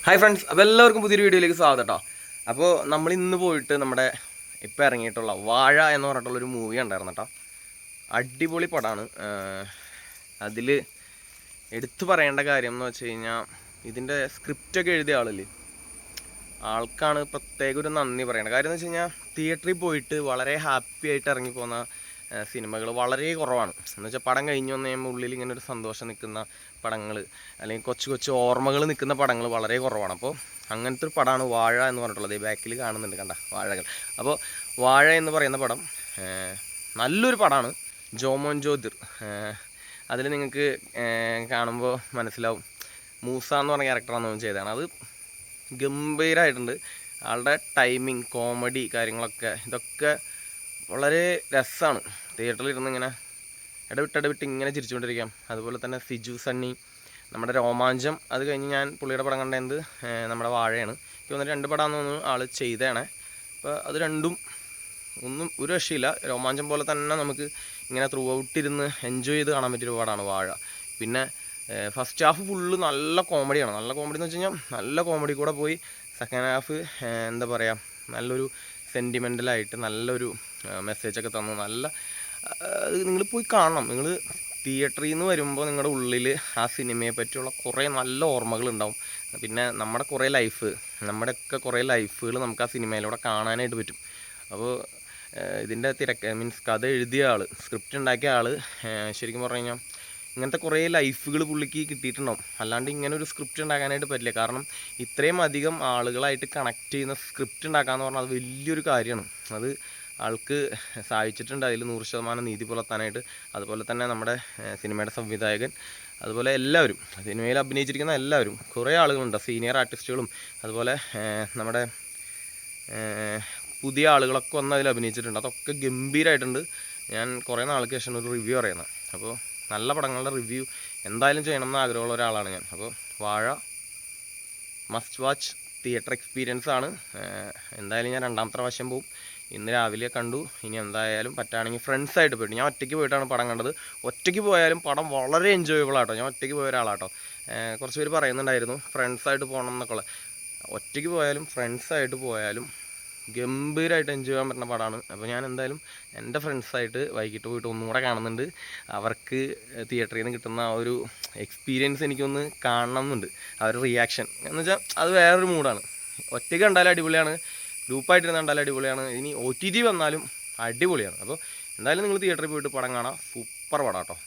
Hi friends, അപ്പോൾ എല്ലാവർക്കും പുതിയൊരു വീഡിയോയിലേക്ക് സ്വാഗതം കേട്ടോ. അപ്പോൾ നമ്മൾ ഇന്ന് പോയിട്ട് നമ്മുടെ ഇപ്പോൾ ഇറങ്ങിയിട്ടുള്ള വാഴ എന്ന് പറഞ്ഞിട്ടുള്ളൊരു മൂവി ഉണ്ടായിരുന്നു കേട്ടോ. അടിപൊളി പടമാണ്. അതിൽ എടുത്തു പറയേണ്ട കാര്യം എന്ന് വെച്ച് കഴിഞ്ഞാൽ ഇതിൻ്റെ സ്ക്രിപ്റ്റൊക്കെ എഴുതിയ ആളില്ലേ, ആൾക്കാണ് പ്രത്യേക ഒരു നന്ദി പറയേണ്ടത്. കാര്യം എന്ന് വെച്ച് കഴിഞ്ഞാൽ തിയേറ്ററിൽ പോയിട്ട് വളരെ ഹാപ്പി ആയിട്ട് ഇറങ്ങിപ്പോകുന്ന സിനിമകൾ വളരെ കുറവാണ്. എന്ന് വെച്ചാൽ പടം കഴിഞ്ഞു വന്നു കഴിയുമ്പോൾ ഉള്ളിൽ ഇങ്ങനെ ഒരു സന്തോഷം നിൽക്കുന്ന പടങ്ങൾ, അല്ലെങ്കിൽ കൊച്ചു കൊച്ചു ഓർമ്മകൾ നിൽക്കുന്ന പടങ്ങൾ വളരെ കുറവാണ്. അപ്പോൾ അങ്ങനത്തെ ഒരു പടമാണ് വാഴ എന്ന് പറഞ്ഞിട്ടുള്ളത്. ഈ ബാക്കിൽ കാണുന്നുണ്ട് കണ്ട വാഴകൾ. അപ്പോൾ വാഴ എന്ന് പറയുന്ന പടം നല്ലൊരു പടമാണ്. ജോമോൻ ജ്യോതിർ, അതിൽ നിങ്ങൾക്ക് കാണുമ്പോൾ മനസ്സിലാവും. മൂസ എന്ന് പറഞ്ഞ ക്യാരക്ടറാണ് ചെയ്തതാണ്. അത് ഗംഭീരമായിട്ടുണ്ട്. ആളുടെ ടൈമിങ്, കോമഡി കാര്യങ്ങളൊക്കെ ഇതൊക്കെ വളരെ രസമാണ്. തിയേറ്ററിൽ ഇരുന്ന് ഇങ്ങനെ ഇടവിട്ട് ഇങ്ങനെ ചിരിച്ചുകൊണ്ടിരിക്കാം. അതുപോലെ തന്നെ സിജു സണ്ണി, നമ്മുടെ രോമാഞ്ചം. അത് കഴിഞ്ഞ് ഞാൻ പുള്ളിയുടെ പടം കണ്ടത് നമ്മുടെ വാഴയാണ്. എനിക്ക് തോന്നുന്നു 2 പടമാണെന്ന് തോന്നുന്നു ആൾ ചെയ്തതാണ്. അപ്പോൾ അത് രണ്ടും ഒന്നും ഒരു രക്ഷയില്ല. രോമാഞ്ചം പോലെ തന്നെ നമുക്ക് ഇങ്ങനെ ത്രൂ ഔട്ട് ഇരുന്ന് എൻജോയ് ചെയ്ത് കാണാൻ പറ്റിയൊരു പടമാണ് വാഴ. പിന്നെ ഫസ്റ്റ് ഹാഫ് ഫുള്ള് നല്ല കോമഡിയാണ്. നല്ല കോമഡി എന്ന് വെച്ച് കഴിഞ്ഞാൽ നല്ല കോമഡി കൂടെ പോയി സെക്കൻഡ് ഹാഫ് എന്താ പറയുക, നല്ലൊരു സെൻറ്റിമെൻ്റലായിട്ട് നല്ലൊരു മെസ്സേജൊക്കെ തന്നു. നല്ല നിങ്ങൾ പോയി കാണണം. നിങ്ങൾ തിയേറ്ററിൽ നിന്ന് വരുമ്പോൾ നിങ്ങളുടെ ഉള്ളിൽ ആ സിനിമയെ പറ്റിയുള്ള കുറേ നല്ല ഓർമ്മകളുണ്ടാവും. പിന്നെ നമ്മുടെ കുറേ നമ്മുടെയൊക്കെ കുറേ ലൈഫുകൾ നമുക്ക് ആ സിനിമയിലൂടെ കാണാനായിട്ട് പറ്റും. അപ്പോൾ ഇതിൻ്റെ മീൻസ് കഥ എഴുതിയ ആൾ, സ്ക്രിപ്റ്റ് ഉണ്ടാക്കിയ ആൾ ശരിക്കും പറഞ്ഞു കഴിഞ്ഞാൽ ഇങ്ങനത്തെ കുറേ ലൈഫുകൾ പുള്ളിക്ക് കിട്ടിയിട്ടുണ്ടാവും. അല്ലാണ്ട് ഇങ്ങനെ ഒരു സ്ക്രിപ്റ്റ് ഉണ്ടാക്കാനായിട്ട് പറ്റില്ല. കാരണം ഇത്രയും അധികം ആളുകളായിട്ട് കണക്ട് ചെയ്യുന്ന സ്ക്രിപ്റ്റ് ഉണ്ടാക്കാമെന്ന് പറഞ്ഞാൽ അത് വലിയൊരു കാര്യമാണ്. അത് ആൾക്ക് സാധിച്ചിട്ടുണ്ട്. അതിൽ 100% നീതി പുലർത്താനായിട്ട്. അതുപോലെ തന്നെ നമ്മുടെ സിനിമയുടെ സംവിധായകൻ, അതുപോലെ എല്ലാവരും സിനിമയിൽ അഭിനയിച്ചിരിക്കുന്ന എല്ലാവരും, കുറേ ആളുകളുണ്ട്, സീനിയർ ആർട്ടിസ്റ്റുകളും അതുപോലെ നമ്മുടെ പുതിയ ആളുകളൊക്കെ വന്ന് അതിൽ അഭിനയിച്ചിട്ടുണ്ട്. അതൊക്കെ ഗംഭീരമായിട്ടുണ്ട്. ഞാൻ കുറേ നാൾക്ക് ശേഷം ഒരു റിവ്യൂ പറയുന്നത്. അപ്പോൾ നല്ല പടങ്ങളുടെ റിവ്യൂ എന്തായാലും ചെയ്യണമെന്ന് ആഗ്രഹമുള്ള ഒരാളാണ് ഞാൻ. അപ്പോൾ വാഴ മസ്റ്റ് വാച്ച് തിയേറ്റർ എക്സ്പീരിയൻസ് ആണ്. എന്തായാലും ഞാൻ 2ാമത്തെ പ്രാവശ്യം പോവും. ഇന്ന് രാവിലെ കണ്ടു. ഇനി എന്തായാലും പറ്റുകയാണെങ്കിൽ ഫ്രണ്ട്സായിട്ട് പോയിട്ട്, ഞാൻ ഒറ്റയ്ക്ക് പോയിട്ടാണ് പടം കണ്ടത്. ഒറ്റയ്ക്ക് പോയാലും പടം വളരെ എൻജോയബിൾ ആട്ടോ. ഞാൻ ഒറ്റയ്ക്ക് പോയ ഒരാളാട്ടോ. കുറച്ച് പേര് പറയുന്നുണ്ടായിരുന്നു ഫ്രണ്ട്സായിട്ട് പോകണം എന്നൊക്കെ. ഒറ്റയ്ക്ക് പോയാലും ഫ്രണ്ട്സായിട്ട് പോയാലും ഗംഭീരമായിട്ട് എൻജോയ് ചെയ്യാൻ പറ്റുന്ന പടമാണ്. അപ്പോൾ ഞാൻ എന്തായാലും എൻ്റെ ഫ്രണ്ട്സായിട്ട് വൈകിട്ട് പോയിട്ട് ഒന്നും കൂടെ കാണുന്നുണ്ട്. അവർക്ക് തിയേറ്ററിൽ നിന്ന് കിട്ടുന്ന ആ ഒരു എക്സ്പീരിയൻസ് എനിക്കൊന്ന് കാണണം എന്നുണ്ട്. ആ ഒരു റിയാക്ഷൻ എന്ന് വെച്ചാൽ അത് വേറൊരു മൂഡാണ്. ഒറ്റയ്ക്ക് കണ്ടാലും അടിപൊളിയാണ്, ഗ്രൂപ്പായിട്ടിരുന്ന് കണ്ടാലും അടിപൊളിയാണ്, ഇനി OTT വന്നാലും അടിപൊളിയാണ്. അപ്പോൾ എന്തായാലും നിങ്ങൾ തിയേറ്ററിൽ പോയിട്ട് പടം കാണാം. സൂപ്പർ പടം കേട്ടോ.